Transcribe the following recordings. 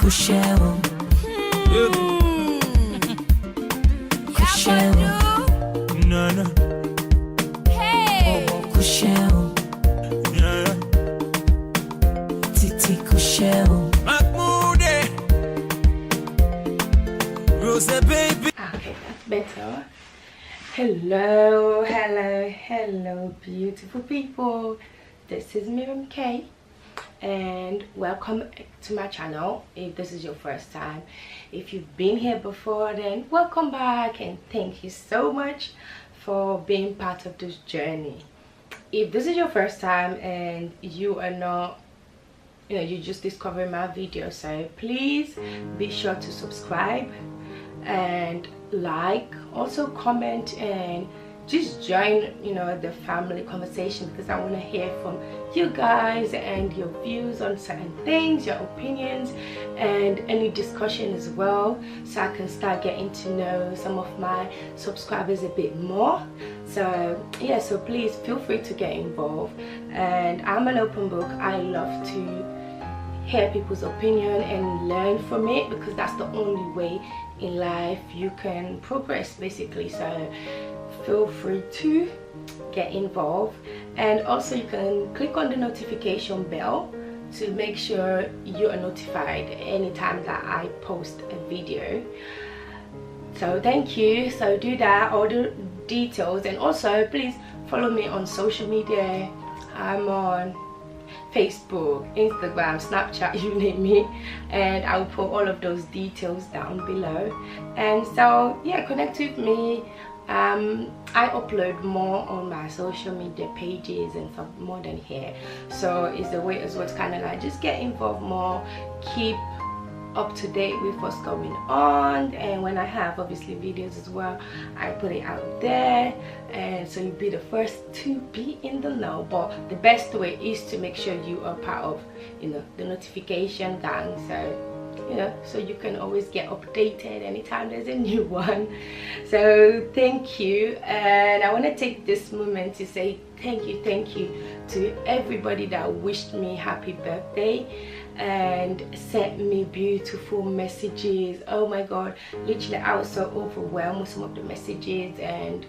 Kushewo. Kushewo. No, no. Hey. Kushewo. Yeah. Titi kushewo. Mahmoud. Rose, baby. Okay, that's better. Hello, beautiful people. This is Miriam K, and welcome to my channel. If this is your first time, if you've been here before, then welcome back, and thank you so much for being part of this journey. If this is your first time and you are not, you just discovering my video, so please be sure to subscribe and like, also comment, and just join the family conversation, because I want to hear from you guys and your views on certain things, your opinions, and any discussion as well, so I can start getting to know some of my subscribers a bit more. So yeah, so please feel free to get involved, and I'm an open book. I love to hear people's opinion and learn from it, because that's the only way in life you can progress, basically. So feel free to get involved, and also you can click on the notification bell to make sure you are notified anytime that I post a video. So thank you. So do that, all the details, and also please follow me on social media. I'm on Facebook, Instagram, Snapchat, you name me, and I will put all of those details down below. And so yeah, connect with me. I upload more on my social media pages and stuff more than here, so it's a way as well to kind of like just get involved more, keep up to date with what's going on, and when I have obviously videos as well, I put it out there, and so you'll be the first to be in the know. But the best way is to make sure you are part of the notification gang, so you can always get updated anytime there's a new one. So thank you, and I want to take this moment to say thank you to everybody that wished me happy birthday and sent me beautiful messages. Oh my god, literally I was so overwhelmed with some of the messages, and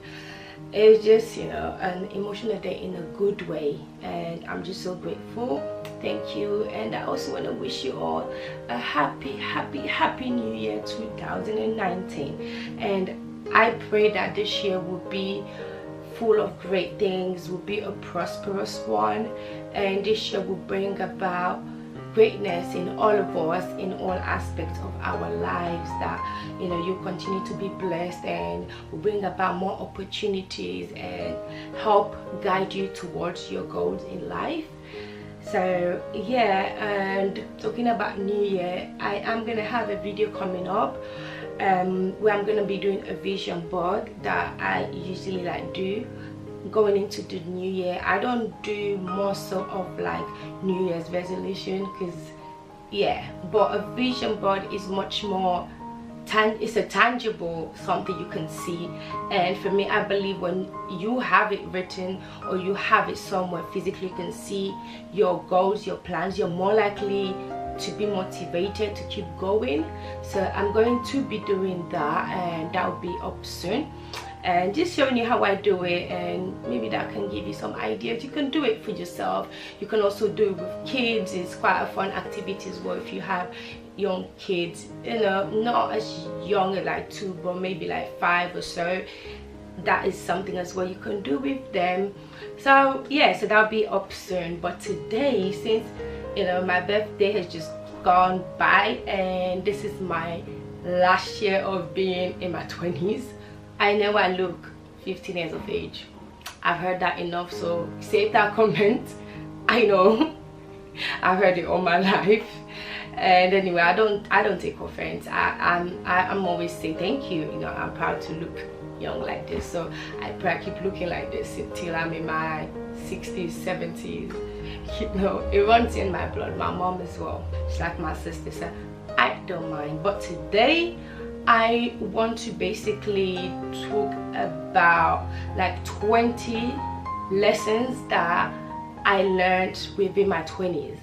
it was just an emotional day in a good way, and I'm just so grateful. Thank you. And I also want to wish you all a happy new year 2019, and I pray that this year will be full of great things, will be a prosperous one, and this year will bring about greatness in all of us, in all aspects of our lives, that you continue to be blessed, and will bring about more opportunities and help guide you towards your goals in life. So yeah, and talking about new year, I am gonna have a video coming up where I'm gonna be doing a vision board that I usually do going into the new year. I don't do more so of like New Year's resolution, because but a vision board is much more it's a tangible something you can see, and for me, I believe when you have it written or you have it somewhere physically, you can see your goals, your plans, you're more likely to be motivated to keep going. So I'm going to be doing that, and that will be up soon, and just showing you how I do it, and maybe that can give you some ideas. You can do it for yourself, you can also do it with kids. It's quite a fun activity as well if you have young kids, not as young as like 2, but maybe like 5 or so. That is something as well you can do with them. So yeah, so that'll be up soon. But today, since my birthday has just gone by, and this is my last year of being in my 20s, I know I look 15 years of age. I've heard that enough, so save that comment. I know I've heard it all my life, and anyway, I don't take offense. I'm always saying thank you. I'm proud to look young like this, so I pray I keep looking like this until I'm in my 60s, 70s. It runs in my blood. My mom as well, she's like my sister, so I don't mind. But today I want to basically talk about like 20 lessons that I learned within my 20s,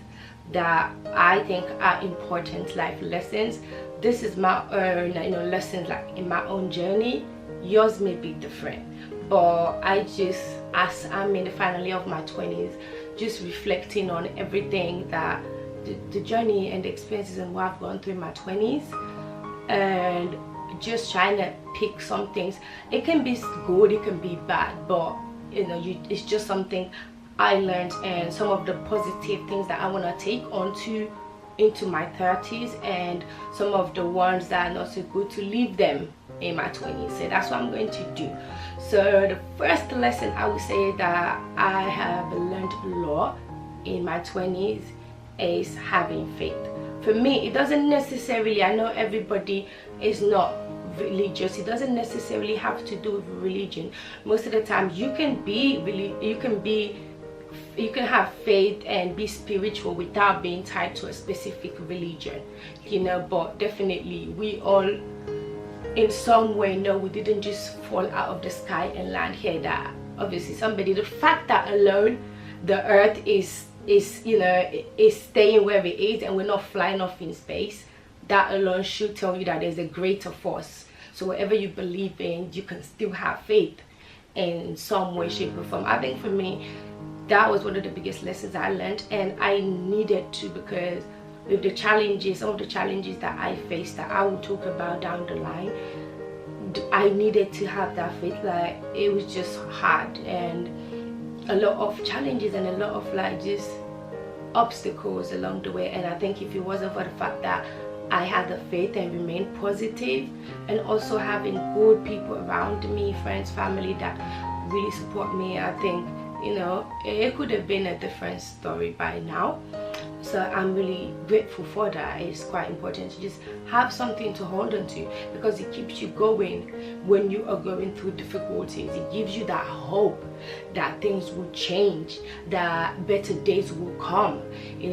that I think are important life lessons. This is my own, lessons like in my own journey. Yours may be different, but I just, as I'm in the final year of my 20s, just reflecting on everything that the journey and the experiences and what I've gone through in my 20s, and just trying to pick some things. It can be good, it can be bad, but it's just something I learned, and some of the positive things that I want to take into my 30s, and some of the ones that are not so good, to leave them in my 20s. So that's what I'm going to do. So the first lesson I would say that I have learned a lot in my 20s is having faith. For me, it doesn't necessarily, I know everybody is not religious, it doesn't necessarily have to do with religion. Most of the time you can have faith and be spiritual without being tied to a specific religion, but definitely we all in some way know we didn't just fall out of the sky and land here. That obviously the fact that alone the earth is staying where it is and we're not flying off in space, that alone should tell you that there's a greater force. So whatever you believe in, you can still have faith in some way, shape or form. I think for me, that was one of the biggest lessons I learned, and I needed to, because with the challenges, some of the challenges that I faced that I will talk about down the line, I needed to have that faith. Like, it was just hard, and a lot of challenges and a lot of just obstacles along the way. And I think if it wasn't for the fact that I had the faith and remained positive, and also having good people around me, friends, family that really support me, I think it could have been a different story by now. So I'm really grateful for that. It's quite important to just have something to hold on to, because it keeps you going when you are going through difficulties. It gives you that hope that things will change, that better days will come,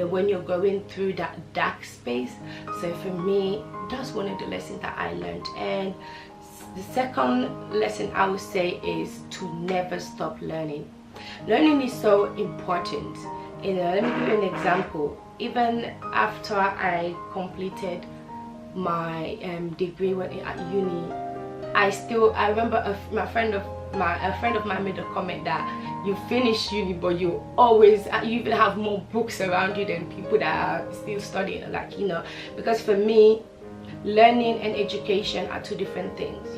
when you're going through that dark space. So for me, that's one of the lessons that I learned. And the second lesson I would say is to never stop learning. Learning is so important. Let me give you an example. Even after I completed my degree at uni, I remember a friend of mine made a comment that you finish uni, but you even have more books around you than people that are still studying. Because for me, learning and education are two different things.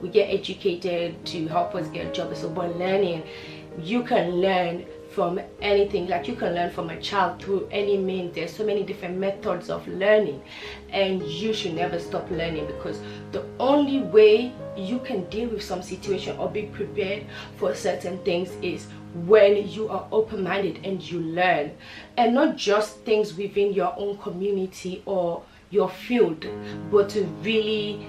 We get educated to help us get jobs, but learning, you can learn from anything. You can learn from a child through any means. There's so many different methods of learning, and you should never stop learning, because the only way you can deal with some situation or be prepared for certain things is when you are open-minded and you learn, and not just things within your own community or your field, but to really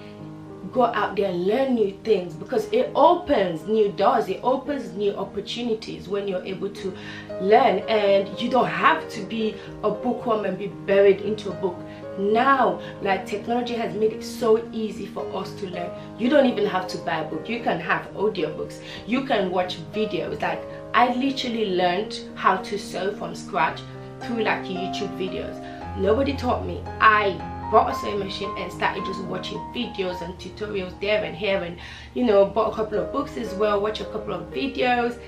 go out there and learn new things, because it opens new doors, it opens new opportunities when you're able to learn. And you don't have to be a bookworm and be buried into a book. Now, technology has made it so easy for us to learn. You don't even have to buy a book. You can have audiobooks, you can watch videos. I literally learned how to sew from scratch through YouTube videos. Nobody taught me. I bought a sewing machine and started just watching videos and tutorials there and here, and bought a couple of books as well, watched a couple of videos,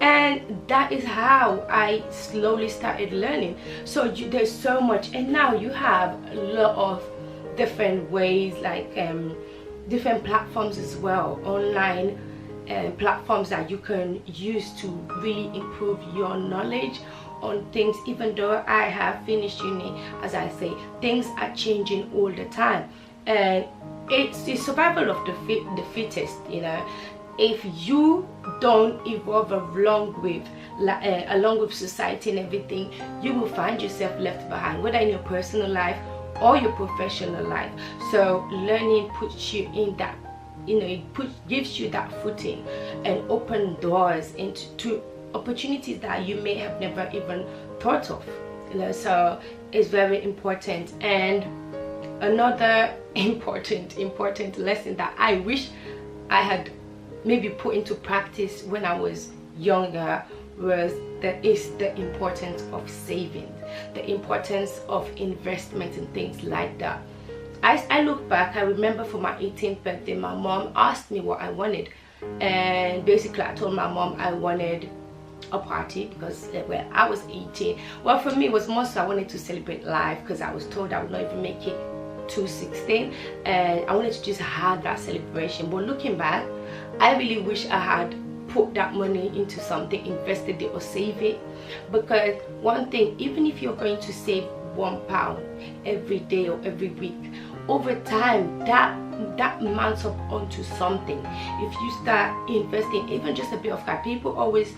and that is how I slowly started learning. So there's so much, and now you have a lot of different ways, different platforms as well, online platforms that you can use to really improve your knowledge on things. Even though I have finished uni, as I say, things are changing all the time, and it's the survival of the fittest. If you don't evolve along with society and everything, you will find yourself left behind, whether in your personal life or your professional life. So learning puts you in that, gives you that footing and open doors into opportunities that you may have never even thought of. So it's very important. And another important lesson that I wish I had maybe put into practice when I was younger was that is the importance of saving, the importance of investment and things like that. I look back, I remember for my 18th birthday, my mom asked me what I wanted, and basically I told my mom I wanted a party because well, I was 18. Well, for me it was more so I wanted to celebrate life, because I was told I would not even make it to 16, and I wanted to just have that celebration. But looking back, I really wish I had put that money into something, invested it or save it, because one thing, even if you're going to save £1 every day or every week, over time that mounts up onto something. If you start investing even just a bit of that, people always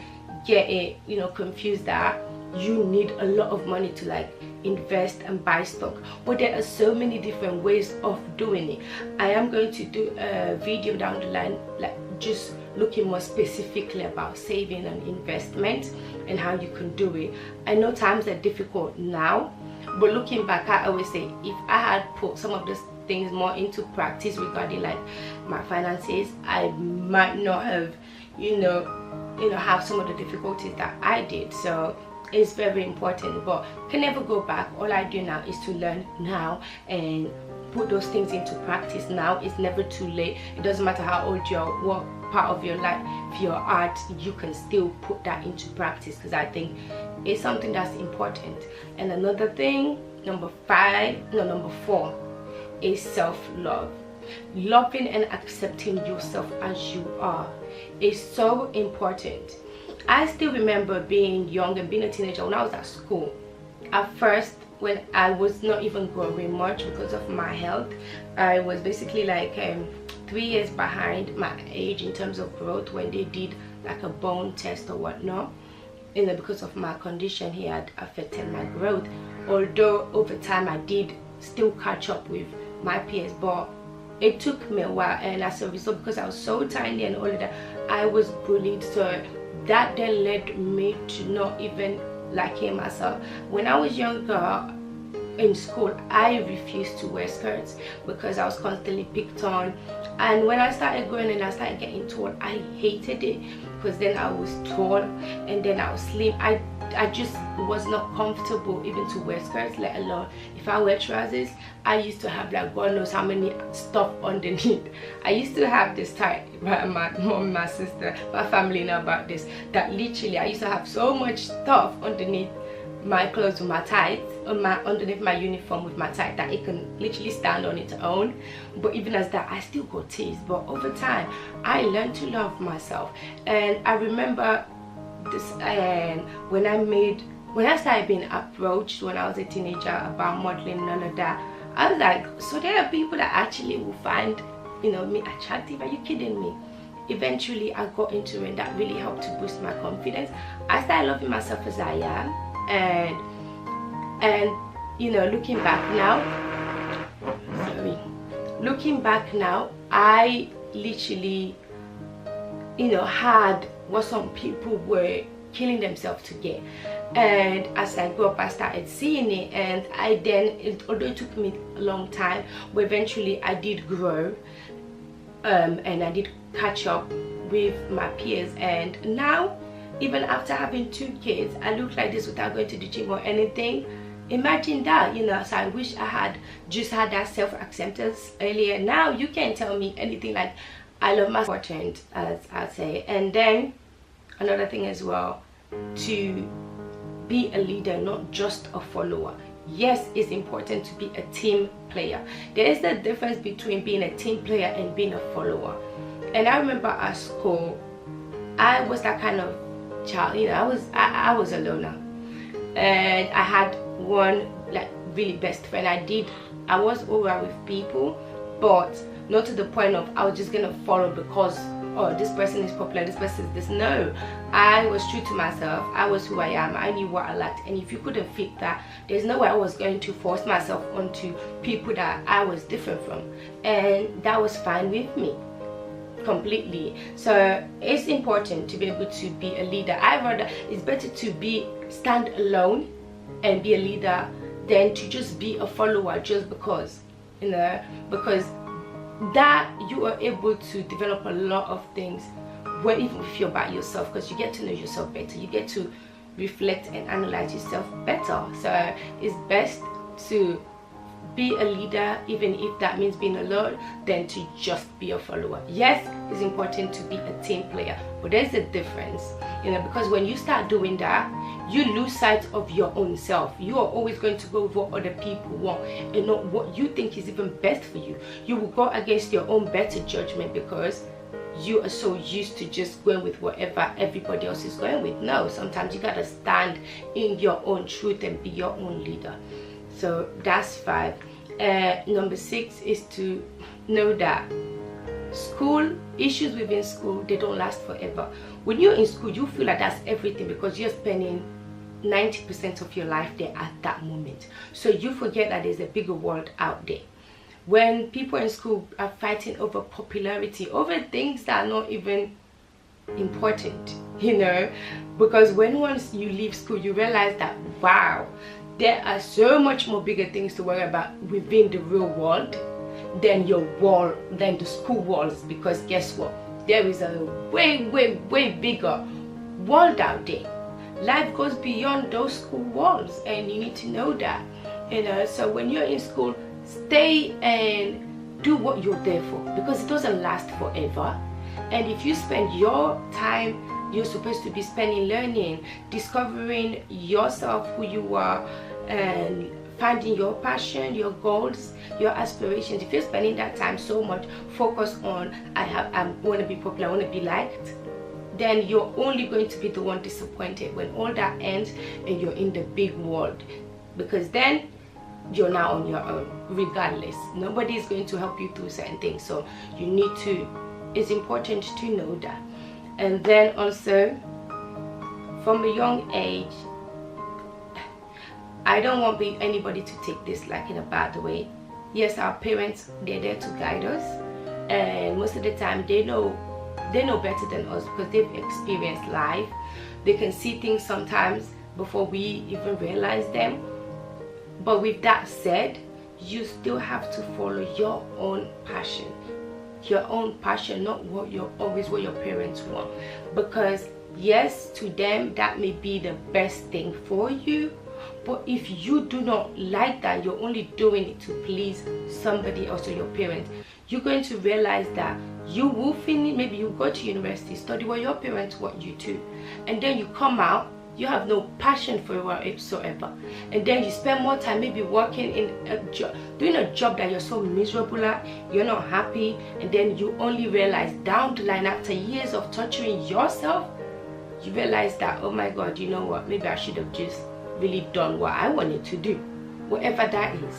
get it, you know, confused that you need a lot of money to like invest and buy stock, but there are so many different ways of doing it. I am going to do a video down the line, like just looking more specifically about saving and investment and how you can do it. I know times are difficult now, but looking back, I always say if I had put some of those things more into practice regarding like my finances, I might not have, you know, have some of the difficulties that I did. So it's very important, but can never go back. All I do now is to learn now and put those things into practice now. It's never too late. It doesn't matter how old you are, what part of your life you are at, you can still put that into practice, because I think it's something that's important. And another thing, number 4 is self-love. Loving and accepting yourself as you are is so important. I still remember being young and being a teenager when I was at school. At first, when I was not even growing much because of my health, I was basically like 3 years behind my age in terms of growth when they did like a bone test or whatnot. You know, because of my condition, he had affected my growth. Although over time I did still catch up with my peers, but it took me a while, and as a result, because I was so tiny and all of that, I was bullied. So that then led me to not even liking myself. When I was younger in school, I refused to wear skirts because I was constantly picked on, and when I started growing and I started getting tall, I hated it, because then I was tall and then I was slim. I just was not comfortable even to wear skirts, let alone if I wear trousers. I used to have like God knows how many stuff underneath. I used to have this tie, my mom, my sister, my family know about this, that literally I used to have so much stuff underneath my clothes with my tights, underneath my uniform with my tight, that it can literally stand on its own. But even as that, I still got teased. But over time, I learned to love myself. And I remember this, when I started being approached when I was a teenager about modeling and all of that, I was like, so there are people that actually will find, you know, me attractive? Are you kidding me? Eventually I got into it, and that really helped to boost my confidence. I started loving myself as I am, and you know, looking back now, I literally, you know, had what some people were killing themselves to get. And as I grew up, I started seeing it, and although it took me a long time, but eventually I did grow, and I did catch up with my peers. And now, even after having 2 kids, I look like this without going to the gym or anything. Imagine that, you know. So I wish I had just had that self-acceptance earlier. Now you can't tell me anything like I love myself, important, as I say. And then another thing as well, to be a leader, not just a follower. Yes, it's important to be a team player. There is a difference between being a team player and being a follower. And I remember at school, I was that kind of child, you know. I was a loner, and I had one like really best friend. I was alright with people, but not to the point of I was just gonna follow because, oh, this person is popular, this person is this. No, I was true to myself. I was who I am. I knew what I liked, and if you couldn't fit that, there's no way I was going to force myself onto people that I was different from, and that was fine with me completely. So it's important to be able to be a leader. It's better to stand alone and be a leader than to just be a follower just because, you know, because that you are able to develop a lot of things when even if you're by yourself, because you get to know yourself better, you get to reflect and analyze yourself better. So it's best to be a leader, even if that means being alone, than to just be a follower. Yes, it's important to be a team player, but there's a difference, because when you start doing that, you lose sight of your own self. You are always going to go with what other people want and not what you think is even best for you. You will go against your own better judgment because you are so used to just going with whatever everybody else is going with. No, sometimes you gotta stand in your own truth and be your own leader. So that's 5. Number 6 is to know that issues within school, they don't last forever. When you're in school, you feel like that's everything because you're spending 90% of your life there at that moment. So you forget that there's a bigger world out there. When people in school are fighting over popularity, over things that are not even important, because once you leave school, you realize that, wow, there are so much more bigger things to worry about within the real world than than the school walls. Because guess what? There is a way bigger world out there. Life goes beyond those school walls, and you need to know that. So when you're in school, stay and do what you're there for, because it doesn't last forever. And if you spend your time you're supposed to be spending learning, discovering yourself, who you are, and finding your passion, your goals, your aspirations, if you're spending that time so much focused on I want to be popular, I want to be liked, then you're only going to be the one disappointed when all that ends and you're in the big world, because then you're now on your own. Regardless, nobody is going to help you through certain things, so you need to, it's important to know that. And then also, from a young age, I don't want anybody to take this like in a bad way. Yes, our parents, they're there to guide us, and most of the time they know better than us because they've experienced life. They can see things sometimes before we even realize them. But with that said, you still have to follow your own passion. Your own passion, not what your parents want. Because yes, to them that may be the best thing for you, but if you do not like that, you're only doing it to please somebody else or your parents, you're going to realize that you will finish, maybe you go to university, study what your parents want you to, and then you come out, you have no passion for it whatsoever, and then you spend more time maybe working in a job, doing a job that you're so miserable at, you're not happy, and then you only realize down the line, after years of torturing yourself, you realize that, oh my God, you know what, maybe I should have just really done what I wanted to do, whatever that is.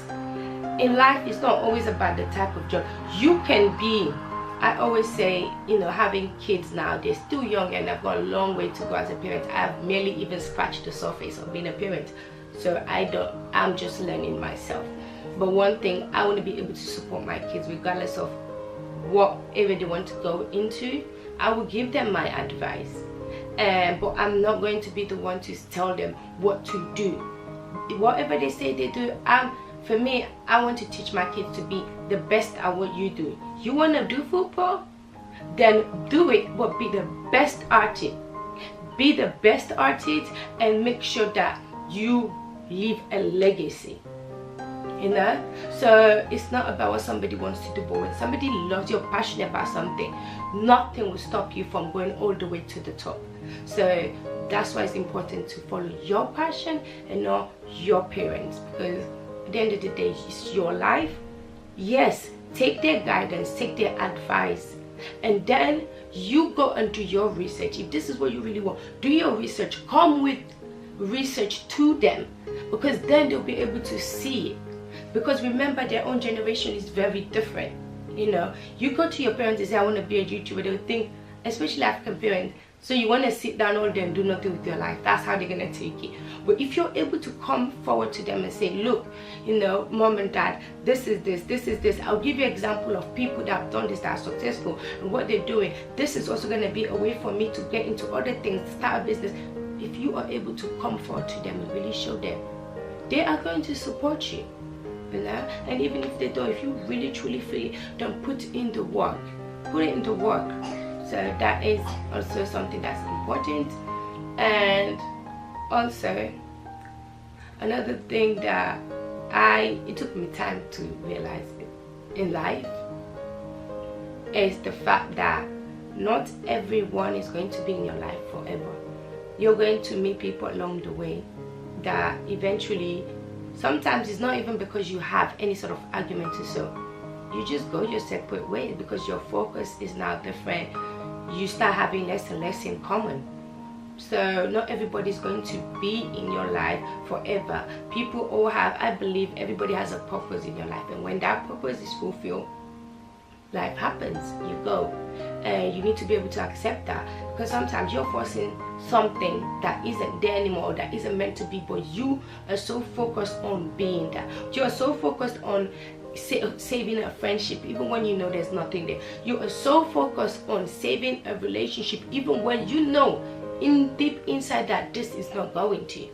In life, it's not always about the type of job. You can be, I always say, having kids now, they're still young and I've got a long way to go as a parent. I've merely even scratched the surface of being a parent, so I'm just learning myself. But one thing, I want to be able to support my kids regardless of what area they want to go into. I will give them my advice, but I'm not going to be the one to tell them what to do. Whatever they say they do, for me, I want to teach my kids to be the best at what you do. You want to do football? Then do it, but be the best at it. Be the best at it and make sure that you leave a legacy. So it's not about what somebody wants to do, but when somebody loves you, passionate about something, nothing will stop you from going all the way to the top. So that's why it's important to follow your passion and not your parents, because at the end of the day, it's your life. Yes, take their guidance, take their advice, and then you go and do your research. If this is what you really want, do your research. Come with research to them, because then they'll be able to see it. Because remember, their own generation is very different. You go to your parents and say, I want to be a YouTuber, they'll think, especially African parents, so you want to sit down all day and do nothing with your life. That's how they're going to take it. But if you're able to come forward to them and say, look, mom and dad, this is this. I'll give you an example of people that have done this, that are successful, and what they're doing. This is also going to be a way for me to get into other things, start a business. If you are able to come forward to them and really show them, they are going to support you. And even if they don't, if you really truly feel it, then put in the work. Put it in the work. So that is also something that's important. And also another thing that it took me time to realize in life is the fact that not everyone is going to be in your life forever. You're going to meet people along the way that eventually, sometimes it's not even because you have any sort of argument or so. You just go your separate ways because your focus is now different. You start having less and less in common. So not everybody's going to be in your life forever. People all have, I believe everybody has a purpose in your life, and when that purpose is fulfilled, life happens, you go. And you need to be able to accept that, because sometimes you're forcing something that isn't there anymore, that isn't meant to be, but you are so focused on being that. You are so focused on saving a friendship even when you know there's nothing there. You are so focused on saving a relationship even when you know deep inside that this is not going to,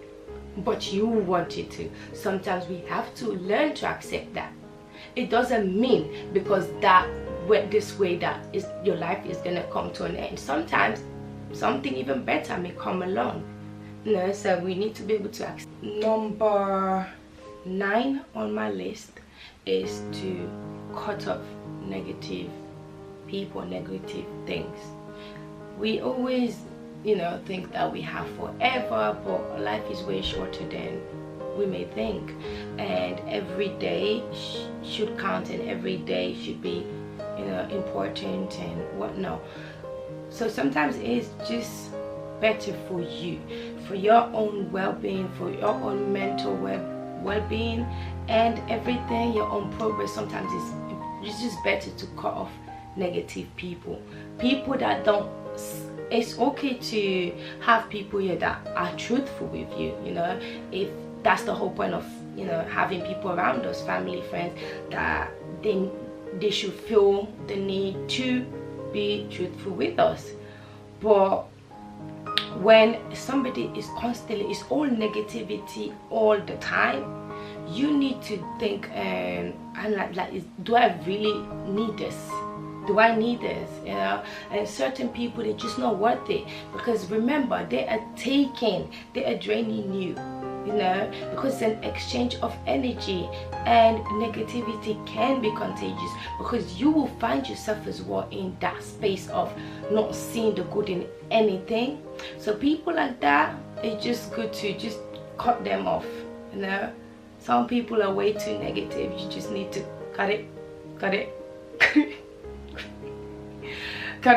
but you want it to. Sometimes we have to learn to accept that. It doesn't mean because that went this way that your life is gonna come to an end. Sometimes something even better may come along, so we need to be able to accept. Number 9 on my list is to cut off negative people, negative things. We always think that we have forever, but life is way shorter than we may think, and every day should count, and every day should be important and whatnot. So sometimes it's just better for you, for your own well-being, for your own mental well-being and everything, your own progress. Sometimes it's just better to cut off negative people that don't. It's okay to have people here that are truthful with you, if that's the whole point of having people around us, family, friends, that they should feel the need to be truthful with us. But when somebody is constantly, it's all negativity all the time, you need to think, do I really need this? Do I need this? And certain people, they're just not worth it, because remember, they are draining you, because it's an exchange of energy, and negativity can be contagious, because you will find yourself as well in that space of not seeing the good in anything. So people like that, it's just good to just cut them off. Some people are way too negative. You just need to cut it cut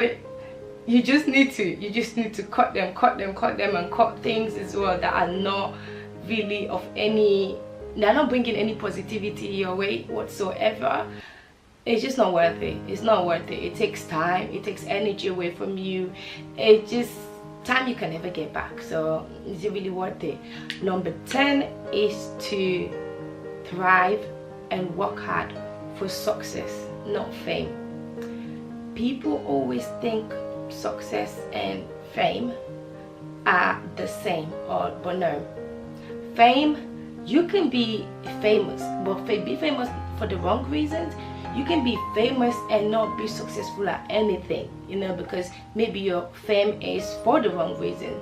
it. You just need to cut them and cut things as well that are not really they're not bringing any positivity your way whatsoever. It's just not worth it. It's not worth it. It takes time, it takes energy away from you. It just time you can never get back. So is it really worth it? Number 10 is to thrive and work hard for success, not fame. People always think success and fame are the same, but no. Fame, you can be famous, but be famous for the wrong reasons. You can be famous and not be successful at anything, because maybe your fame is for the wrong reason.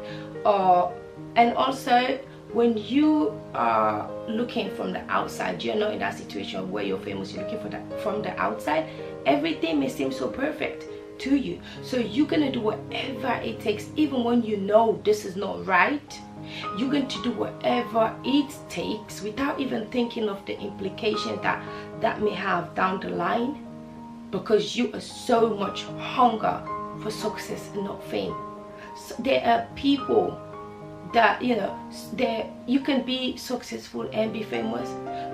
And also, when you are looking from the outside, you're not in that situation where you're famous, you're looking for that from the outside, everything may seem so perfect to you. So you're gonna do whatever it takes, even when you know this is not right. You're going to do whatever it takes without even thinking of the implications that may have down the line, because you are so much hunger for success and not fame. So there are people that you can be successful and be famous,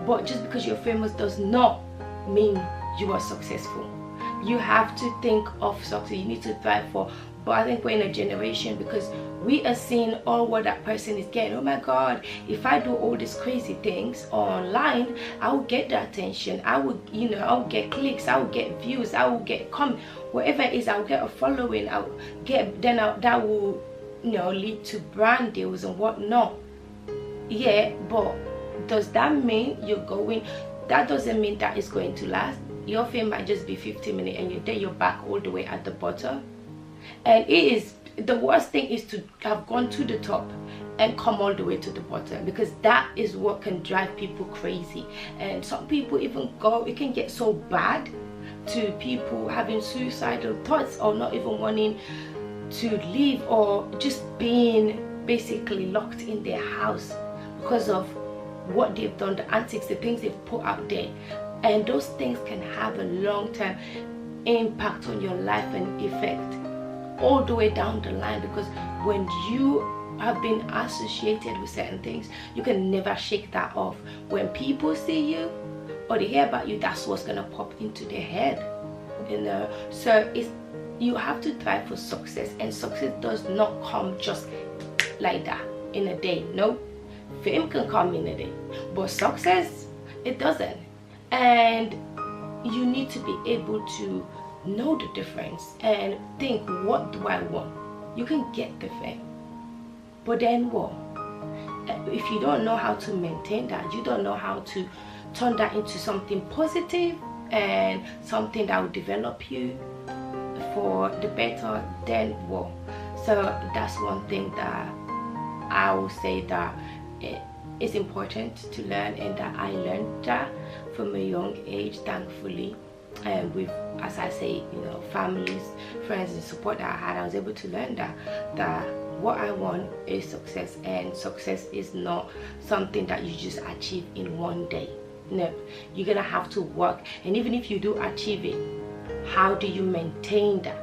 but just because you're famous does not mean you are successful. You have to think of success. You need to thrive for. But I think we're in a generation, because we are seeing all what that person is getting. Oh my God, if I do all these crazy things online, I will get the attention. I will, I will get clicks. I will get views. I will get comments. Whatever it is, I will get a following. I will get that will, lead to brand deals and whatnot. Yeah, but does that mean you're going? That doesn't mean that it's going to last. Your fame might just be 50 minutes, and you're back all the way at the bottom. And it is the worst thing is to have gone to the top and come all the way to the bottom, because that is what can drive people crazy. And some people even it can get so bad to people having suicidal thoughts, or not even wanting to leave, or just being basically locked in their house because of what they've done, the antics, the things they've put out there. And those things can have a long-term impact on your life and effect all the way down the line, because when you have been associated with certain things, you can never shake that off. When people see you or they hear about you, that's what's gonna pop into their head, you know. So you have to try for success, and success does not come just like that in a day. No, fame can come in a day, but success, it doesn't. And you need to be able to know the difference and think, what do I want? You can get the fame, but then what? If you don't know how to maintain that, you don't know how to turn that into something positive and something that will develop you for the better, then what? So that's one thing that I will say that it's important to learn, and that I learned that from a young age, thankfully. And with, as I say, you know, families, friends, and support that I had, I was able to learn that what I want is success, and success is not something that you just achieve in one day. No, you're gonna have to work, and even if you do achieve it, how do you maintain that?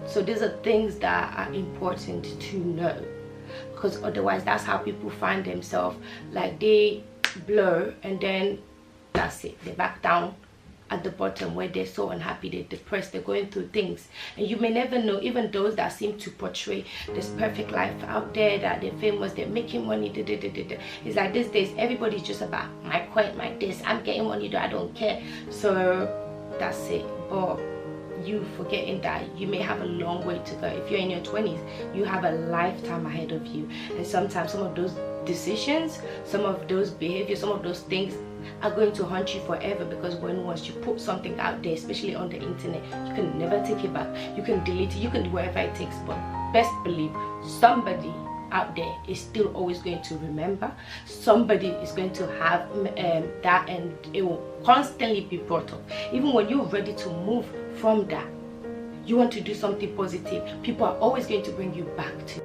So these are things that are important to know, because otherwise that's how people find themselves, like they blow and then that's it, they back down at the bottom, where they're so unhappy, they're depressed, they're going through things. And you may never know, even those that seem to portray this perfect life out there, that they're famous, they're making money, it's like these days everybody's just about my coin, my this, I'm getting money, I don't care. So that's it. But you forgetting that you may have a long way to go. If you're in your 20s, you have a lifetime ahead of you, and sometimes some of those decisions, some of those behaviors, some of those things are going to haunt you forever, because once you put something out there, especially on the internet, you can never take it back. You can delete it, you can do whatever it takes, but best believe somebody out there is still always going to remember. Somebody is going to have that, and it will constantly be brought up. Even when you're ready to move from that, you want to do something positive, people are always going to bring you back to